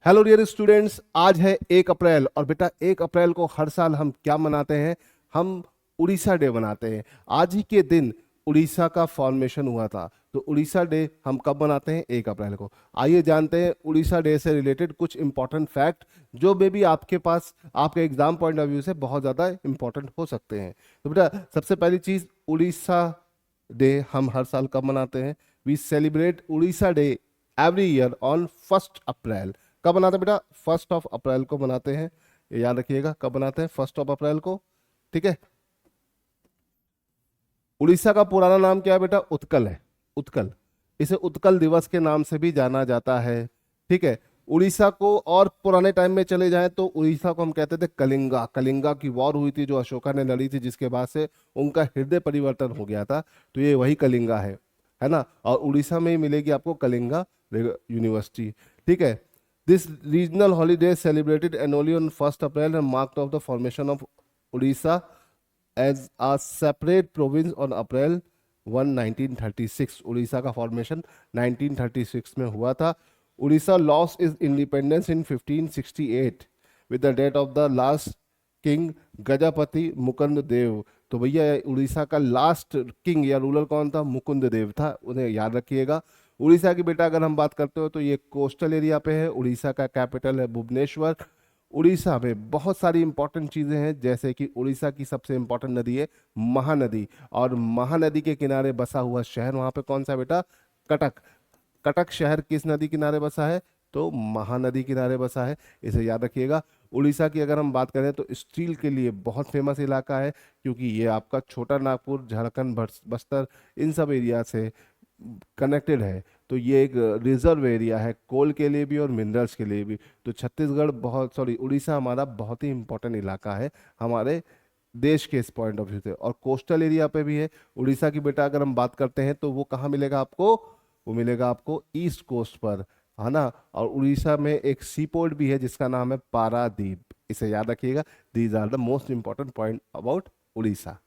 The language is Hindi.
हेलो डियर स्टूडेंट्स, आज है 1 अप्रैल और बेटा 1 अप्रैल को हर साल हम क्या मनाते हैं? हम उड़ीसा डे मनाते हैं। आज ही के दिन उड़ीसा का फॉर्मेशन हुआ था। तो उड़ीसा डे हम कब मनाते हैं? 1 अप्रैल को। आइए जानते हैं उड़ीसा डे से रिलेटेड कुछ इंपॉर्टेंट फैक्ट जो मे बी आपके पास आपके एग्जाम पॉइंट ऑफ व्यू से बहुत ज़्यादा इंपॉर्टेंट हो सकते हैं। तो बेटा सबसे पहली चीज़, उड़ीसा डे हम हर साल कब मनाते हैं? We celebrate Orissa day every year on 1 April. कब मनाते हैं बेटा? 1 अप्रैल को मनाते हैं। ये याद रखिएगा, कब मनाते हैं? 1 अप्रैल को। ठीक है। उड़ीसा का पुराना नाम क्या है बेटा? उत्कल है। उत्कल। इसे उत्कल दिवस के नाम से भी जाना जाता है। ठीक है। उड़ीसा को और पुराने टाइम में चले जाएं तो उड़ीसा को हम कहते थे कलिंगा। कलिंगा की वॉर हुई थी जो अशोका ने लड़ी थी, जिसके बाद से उनका हृदय परिवर्तन हो गया था। तो ये वही कलिंगा है ना। और उड़ीसा में ही मिलेगी आपको कलिंगा यूनिवर्सिटी। ठीक है। This regional holiday is celebrated annually on 1st April and marked of the formation of Odisha as a separate province on April 1, 1936। Orissa का फॉर्मेशन 1936 में हुआ था। Orissa lost its independence in 1568 with the death of the last king Gajapati Mukund Dev. तो भैया उड़ीसा का लास्ट किंग या रूलर कौन था? मुकुंद देव था, उन्हें याद रखिएगा। उड़ीसा की बेटा अगर हम बात करते हो तो ये कोस्टल एरिया पे है। उड़ीसा का कैपिटल है भुवनेश्वर। उड़ीसा में बहुत सारी इंपॉर्टेंट चीजें हैं, जैसे कि उड़ीसा की सबसे इंपॉर्टेंट नदी है महानदी, और महानदी के किनारे बसा हुआ शहर वहां पे कौन सा बेटा? कटक। कटक शहर किस नदी किनारे बसा है? तो महानदी किनारे बसा है। इसे याद रखिएगा। उड़ीसा की अगर हम बात करें तो स्टील के लिए बहुत फेमस इलाका है, क्योंकि ये आपका छोटा नागपुर, झारखंड, बस्तर, इन सब एरिया से कनेक्टेड है। तो ये एक रिजर्व एरिया है कोल के लिए भी और मिनरल्स के लिए भी। तो छत्तीसगढ़ बहुत सॉरी उड़ीसा हमारा बहुत ही इंपॉर्टेंट इलाका है हमारे देश के इस पॉइंट ऑफ व्यू से, और कोस्टल एरिया पे भी है। उड़ीसा की बेटा अगर हम बात करते हैं तो वो कहाँ मिलेगा आपको? वो मिलेगा आपको ईस्ट कोस्ट पर, है ना। और उड़ीसा में एक सी पोर्ट भी है जिसका नाम है पारादीप। इसे याद रखिएगा। These are the most important point about Orissa.